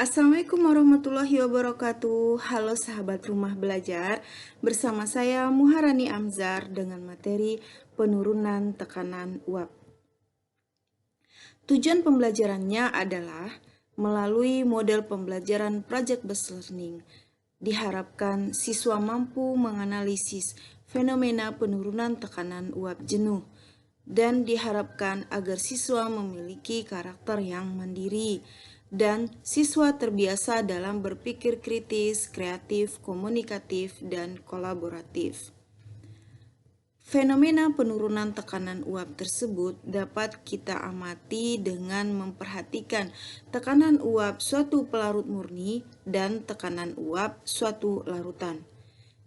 Assalamualaikum warahmatullahi wabarakatuh. Halo sahabat rumah belajar, bersama saya Muharani Amzar dengan materi penurunan tekanan uap. Tujuan pembelajarannya adalah melalui model pembelajaran project based learning. Diharapkan siswa mampu menganalisis fenomena penurunan tekanan uap jenuh dan diharapkan agar siswa memiliki karakter yang mandiri dan siswa terbiasa dalam berpikir kritis, kreatif, komunikatif, dan kolaboratif. Fenomena penurunan tekanan uap tersebut dapat kita amati dengan memperhatikan tekanan uap suatu pelarut murni dan tekanan uap suatu larutan.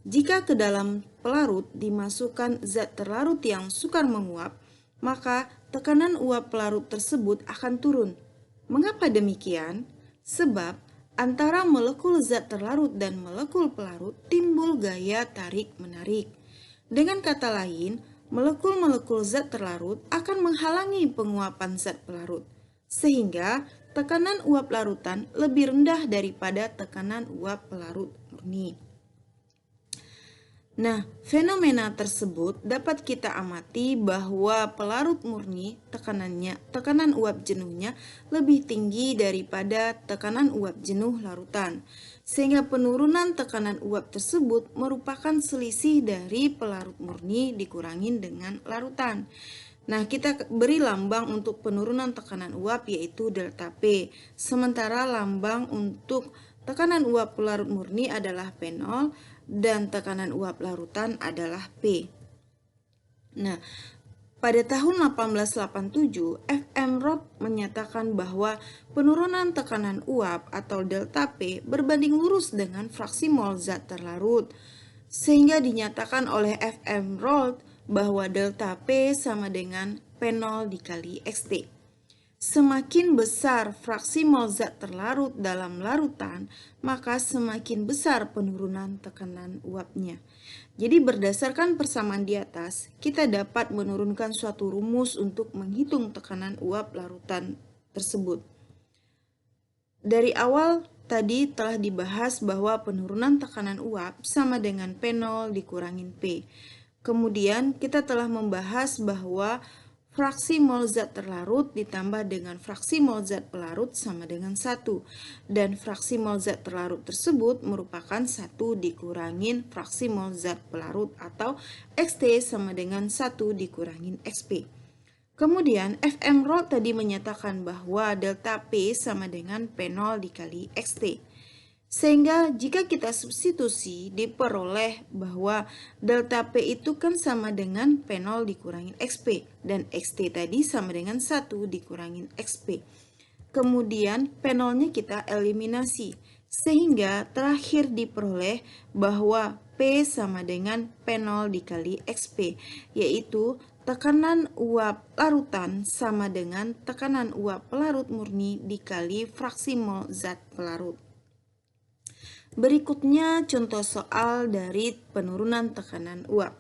Jika ke dalam pelarut dimasukkan zat terlarut yang sukar menguap, maka tekanan uap pelarut tersebut akan turun. Mengapa demikian? Sebab antara molekul zat terlarut dan molekul pelarut timbul gaya tarik-menarik. Dengan kata lain, molekul-molekul zat terlarut akan menghalangi penguapan zat pelarut, sehingga tekanan uap larutan lebih rendah daripada tekanan uap pelarut murni. Nah, fenomena tersebut dapat kita amati bahwa pelarut murni tekanan uap jenuhnya lebih tinggi daripada tekanan uap jenuh larutan, sehingga penurunan tekanan uap tersebut merupakan selisih dari pelarut murni dikurangin dengan larutan. Nah, kita beri lambang untuk penurunan tekanan uap yaitu delta P, sementara lambang untuk tekanan uap pelarut murni adalah P0 dan tekanan uap larutan adalah P. Nah, pada tahun 1887, F.M. Roth menyatakan bahwa penurunan tekanan uap atau delta P berbanding lurus dengan fraksi mol zat terlarut, sehingga dinyatakan oleh F.M. Roth bahwa delta P sama dengan P0 dikali Xt. Semakin besar fraksi mol zat terlarut dalam larutan, maka semakin besar penurunan tekanan uapnya. Jadi berdasarkan persamaan di atas, kita dapat menurunkan suatu rumus untuk menghitung tekanan uap larutan tersebut. Dari awal tadi telah dibahas bahwa penurunan tekanan uap sama dengan P0 dikurangin P. Kemudian kita telah membahas bahwa fraksi mol zat terlarut ditambah dengan fraksi mol zat pelarut sama dengan 1. Dan fraksi mol zat terlarut tersebut merupakan 1 dikurangin fraksi mol zat pelarut atau Xt sama dengan 1 dikurangin Xp. Kemudian F.M. Roth tadi menyatakan bahwa delta P sama dengan P0 dikali Xt. Sehingga jika kita substitusi diperoleh bahwa delta P itu kan sama dengan P0 dikurangin Xp dan Xt tadi sama dengan 1 dikurangin Xp. Kemudian P0-nya kita eliminasi sehingga terakhir diperoleh bahwa P sama dengan P0 dikali Xp, yaitu tekanan uap larutan sama dengan tekanan uap pelarut murni dikali fraksi mol zat pelarut. Berikutnya contoh soal dari penurunan tekanan uap.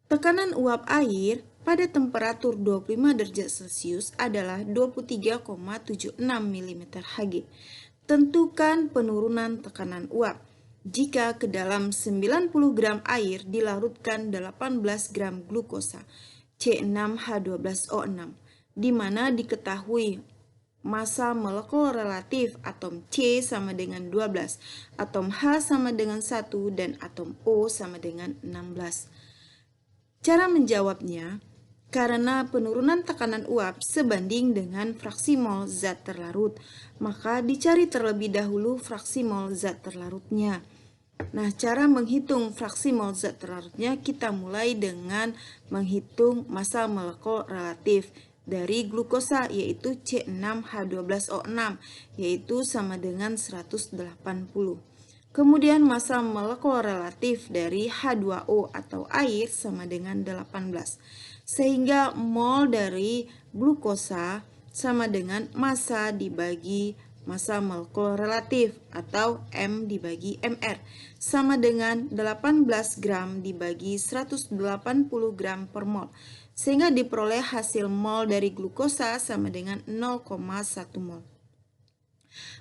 Tekanan uap air pada temperatur 25 derajat Celcius adalah 23,76 mm Hg. Tentukan penurunan tekanan uap jika ke dalam 90 gram air dilarutkan 18 gram glukosa C6H12O6, di mana diketahui massa molekul relatif atom C sama dengan 12, atom H sama dengan 1, dan atom O sama dengan 16. Cara menjawabnya, karena penurunan tekanan uap sebanding dengan fraksi mol zat terlarut, maka dicari terlebih dahulu fraksi mol zat terlarutnya. Nah, cara menghitung fraksi mol zat terlarutnya kita mulai dengan menghitung massa molekul relatif dari glukosa yaitu C6H12O6 yaitu sama dengan 180. Kemudian massa molekul relatif dari H2O atau air sama dengan 18. Sehingga mol dari glukosa sama dengan massa dibagi massa molekul relatif atau M dibagi MR sama dengan 18 gram dibagi 180 gram per mol. Sehingga diperoleh hasil mol dari glukosa sama dengan 0,1 mol.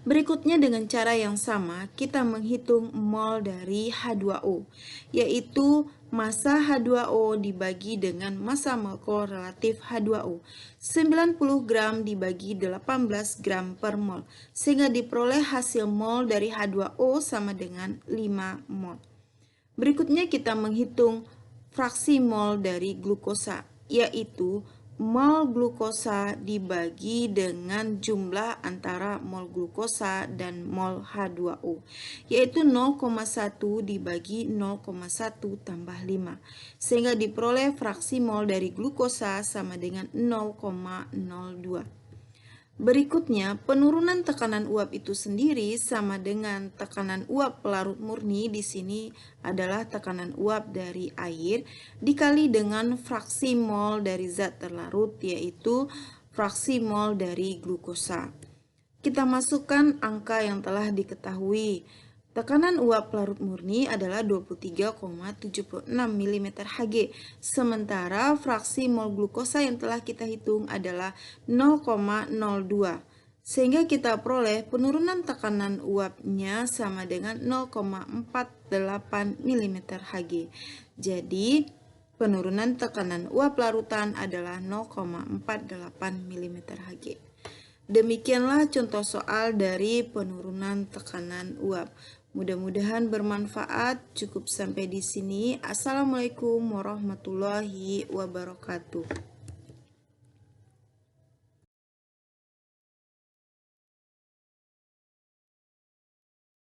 Berikutnya dengan cara yang sama, kita menghitung mol dari H2O, yaitu massa H2O dibagi dengan massa molekul relatif H2O. 90 gram dibagi 18 gram per mol, sehingga diperoleh hasil mol dari H2O sama dengan 5 mol. Berikutnya kita menghitung fraksi mol dari glukosa, yaitu mol glukosa dibagi dengan jumlah antara mol glukosa dan mol H2O, yaitu 0,1 dibagi 0,1 tambah 5, sehingga diperoleh fraksi mol dari glukosa sama dengan 0,02. Berikutnya, penurunan tekanan uap itu sendiri sama dengan tekanan uap pelarut murni. Di sini adalah tekanan uap dari air dikali dengan fraksi mol dari zat terlarut, yaitu fraksi mol dari glukosa. Kita masukkan angka yang telah diketahui. Tekanan uap pelarut murni adalah 23,76 mm Hg, sementara fraksi mol glukosa yang telah kita hitung adalah 0,02. Sehingga kita peroleh penurunan tekanan uapnya sama dengan 0,48 mm Hg. Jadi, penurunan tekanan uap larutan adalah 0,48 mm Hg. Demikianlah contoh soal dari penurunan tekanan uap. Mudah-mudahan bermanfaat. Cukup sampai di sini. Assalamualaikum warahmatullahi wabarakatuh.